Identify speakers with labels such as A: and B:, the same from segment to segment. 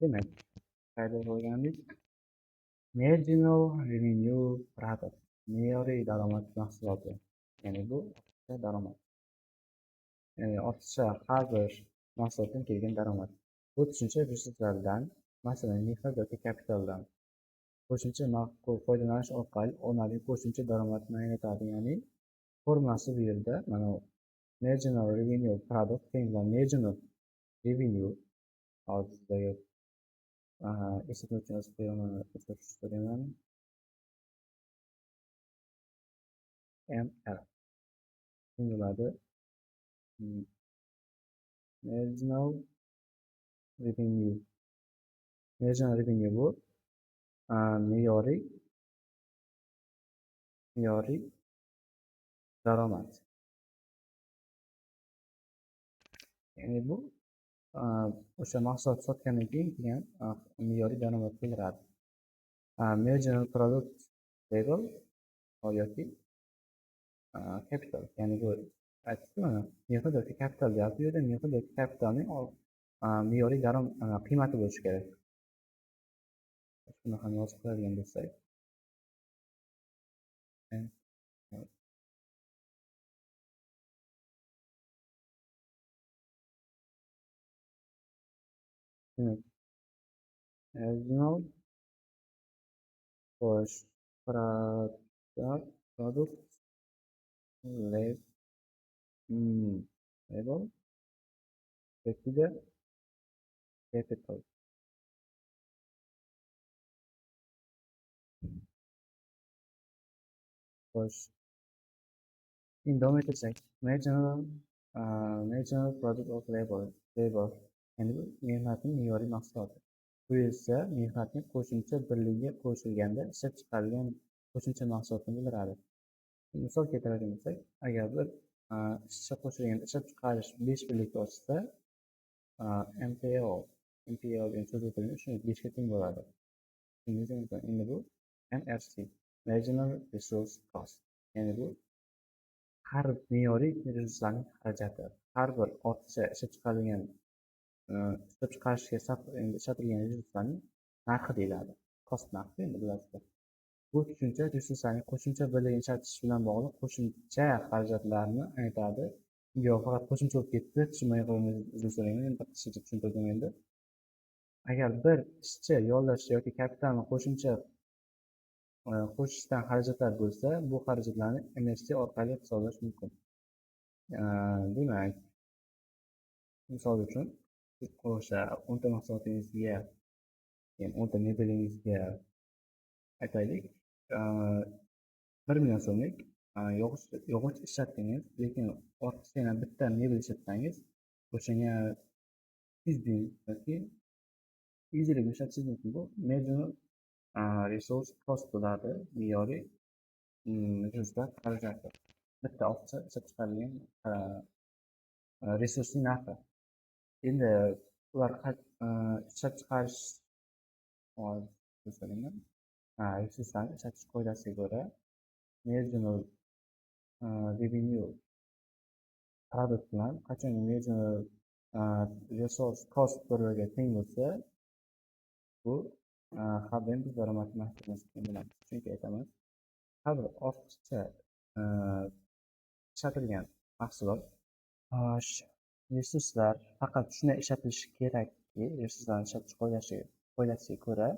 A: Demak, qayda bo'lgandik? Marginal revenue product me'yoriy daromad mahsuloti. Ya'ni bu ortiqcha daromad. Ortiqcha har bir mahsulotdan kelgan daromad. Bu tushuncha resurslardan, masalan, mehr yoki kapitaldan qo'shimcha ma'qul foydalanish orqali onaviy qo'shimcha daromadni anglatadi. Ya'ni formulasi bu yerda mana marginal revenue product tenglar marginal revenue hozirgi eslatma uchun yozib qo'yaman, o'chirishni so'rayman. MR bo'ladi. Marginal revenue. Marginal revenue bu me'yoriy daromad. Ya'ni bu o'sha mahsulot sotgandan keyin kelgan me'yoriy daromad keladi. Marginal product level yoki capital. Ya'ni bu aytdikku mana mehr yoki kapital deyapti. Bu yerda mehr yoki kapitalning me'yoriy qiymati bo'lishi kerak. Shuni ham yozib qo'yadigan bo'lsak. Marginal product level capital. Endi davom ettirsak, marginal product of labor. Ya'ni bu mehnatning me'yoriy mahsuloti. Bu esa mehnatning qo'shimcha birligiga qo'shilganda ishlab chiqarilgan qo'shimcha mahsulotni bildiradi. Misol keltiradigan bo'lsak, agar bir ishchi qo'shilgan ishlab chiqarish 5 birlikka ochsa, MPO degan so'z o'tilgan, shuni 5 ga teng bo'ladi. Endi bu MRC, marginal resource cost. Ya'ni bu har me'yoriy resurslarning xarajati, har bir ortiqcha ishlab chiqarishga ishlatilgan resurslarning narxi deyiladi. Cost narxi endi bilasizlar. Bu tushuncha resurslarning qo'shimcha birligini ishlatish bilan bog'liq qo'shimcha xarajatlarni aytadi. Yo, faqat qo'shimcha bo'lib ketdi, tushunmay qolmayman, uzr so'rayman. Endi qisqacha tushuntirdim endi. Agar bir ishchi yollash yoki kapitalni qo'shishdan xarajatlar bo'lsa, bu xarajatlarni MSC orqali hisoblash mumkin. Demak, misol uchun o'sha 10 ta mahsulotingizga, ya'ni 10 ta mebelingizga aytaylik, 1 million so'mlik yog'och ishlatdingiz, lekin ortiqcha yana bitta mebel ishlatsangiz, o'shanga 100 ming yoki 120 ming ishlatishingiz mumkin. Bu marginal resource cost bo'ladi, me'yoriy resurslar xarajati. Bitta ortiqcha ishlab chiqarilgan resursning narxi. Endi ular ishlab chiqarish resurslarni ishlatish qoidasiga ko'ra marginal revenue product bilan qachon marginal resource cost birga teng bo'lsa, bu har doim biz daromad mahsulotini bilamiz. Chunki aytamiz, har bir ortiqcha ishlatilgan mahsulot resurslar faqat shunday ishlatilishi kerakki, resurslarni ishlatish qoidasiga ko'ra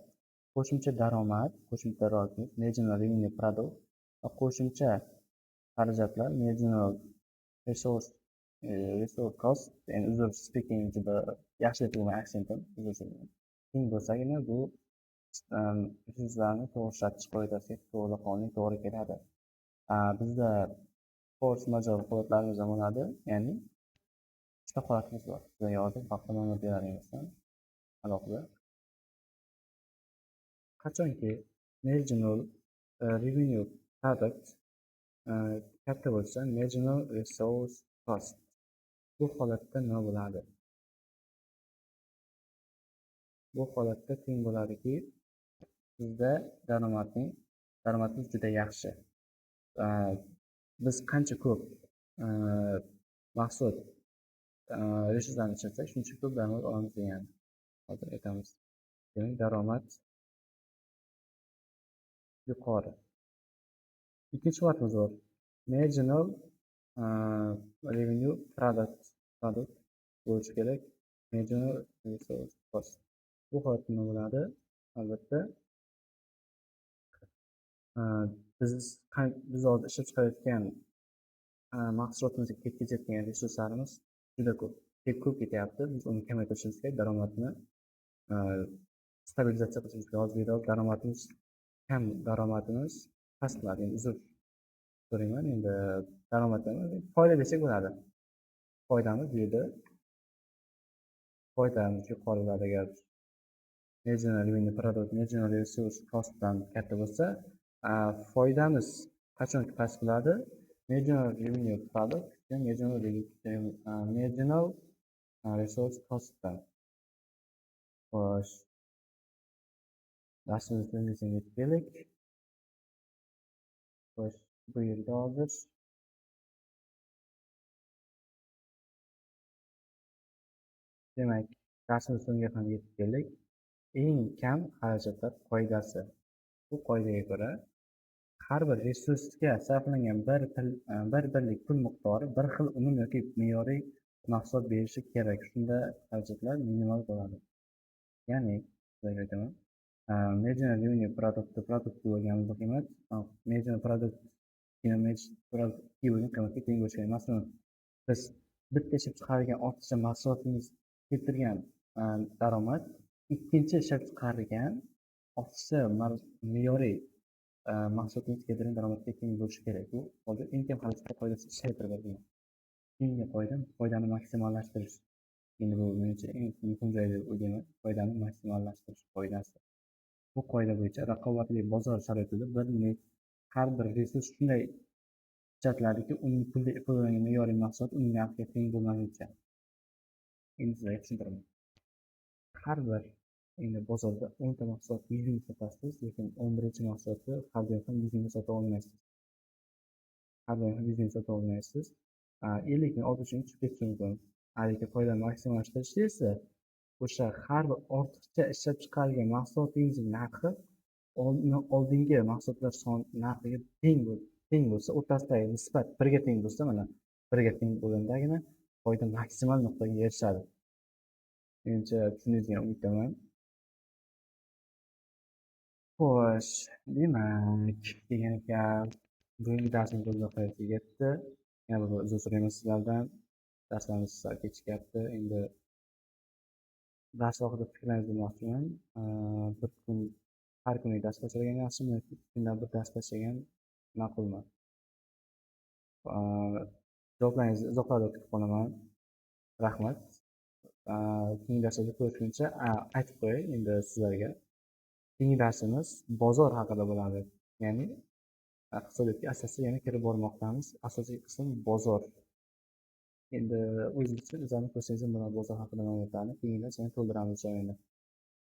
A: qo'shimcha daromad marginal revenue product va qo'shimcha xarajatlar marginal resource cost, ya'ni uzr speaking juda yaxshi aytilgan aksentim, uzr so'rayman. Teng bo'lsagina bu resurslarni to'g'ri ishlatish qoidasiga to'g'ri keladi. Bizda force majeure holatlarimiz ham bo'ladi, ya'ni uchta holatimiz bor. Sizga yozib vaqtni ma'lumot beravermasdan alohida. Qachonki marginal revenue product katta bo'lsa, marginal resource cost. Bu holatda nima bo'ladi? Bu holatda teng bo'ladiki, bizda daromadimiz juda yaxshi. Biz qancha ko'p mahsulot resurslarni ishlatsak, shuncha ko'p daromad olamiz degani. Hozir aytamiz. Demak, daromad yuqori. Ikkinchi sifatimiz bor. Marginal revenue product bo'lishi kerak. Marginal resource cost. Bu holat nima bo'ladi? Albatta, biz hozir ishlab chiqarayotgan mahsulotimizga ketkazayotgan resurslarimiz juda ko'p. Ko'p ketyapti. Biz uni kamaytirishimiz kerak. Daromadni stabilizatsiya qilishimiz kerak. Hozir daromadimiz kam, daromadimiz past qiladi. Endi uzr so'rayman. Endi daromaddan foyda desak bo'ladi. Foydamiz bu yerda foydamiz yuqori bo'ladi agar marginal revenue product marginal resource costdan katta bo'lsa, foydamiz qachonki past bo'ladi? Marginal revenue product marginal resource costdan. Xo'sh, darsimizga yetib keldik. Xo'sh, bu yerda hozir demak, darsimiz so'ngiga ham yetib keldik. Eng kam xarajatlar qoidasi. Bu qoidaga ko'ra har bir resursga sarflangan bir birlik pul miqdori bir xil unum yoki me'yoriy mahsulot berishi kerak. Shunda xarajatlar minimal bo'ladi. Ya'ni, aytaman, marginal revenue product bo'lgan emas, marginal product teng bo'lishi kerak. Masalan, biz bitta ishlab chiqarilgan ortiqcha mahsulotimiz keltirgan daromad ikkinchi ishlab chiqarilgan ortiqcha me'yoriy mahsulotimiz keltirgan daromadga teng bo'lishi kerak. Bu hozir eng kam xarajatlar qoidasi ishlaydi turibdi. Keyingi qoida foydani maksimallashtirish. Endi bu menimcha eng muhim joy deb o'ylayman. Foydani maksimallashtirish qoidasi. Bu qoida bo'yicha raqobatli bozor sharoitida har bir resurs shunday ishlatiladiki, uning pulda ifodalangan me'yoriy mahsulot uning narxiga teng bo'lmaguncha. Endi sizlarga tushuntiraman. Har bir bozorda 10 ta mahsulot 100 ming sotasiz, lekin 11-chi mahsulotni har doim ham 100 mingga sota olmaysiz. Har doim ham 100 ming sota olmaysiz. 50 ming 60 ming tushib ketishi mumkin. Lekin foydani maksimallashtirishda esa o'sha har bir ortiqcha ishlab chiqarilgan mahsulotingizning narxi oldingi mahsulotlar soni narxiga teng bo'lsa, o'rtasidagi nisbat 1 ga teng bo'lsa, mana 1 ga teng bo'lgandagina foyda maksimal nuqtaga erishadi. Menimcha tushundingizga umidaman. Xo'sh, demak, degan ekan, bugungi darsimiz o'z oxiriga yetdi. Yana bir uzr so'rayman sizlardan. Darslarimiz sal kechikyapti. Endi dars vaqtida fikrlaringizni bilmoqchiman. Bir kun har kuni dars tashlagan yaxshimi yoki kundan bir dars tashlagan ma'qulmi? Javoblaringizni izohlarda kutib qolaman. Rahmat. Keyingi darslarda ko'rishguncha aytib qo'yay endi sizlarga. Keyingi darsimiz bozor haqida bo'ladi. Ya'ni iqtisodiyotga asosiy yana kirib bormoqdamiz. Asosiy qism bozor. Endi o'zingiz uchun izlanib ko'rsangiz bo'ladi bozor haqida ma'lumotlarni. Keyingi dars yana to'ldiramiz joyini.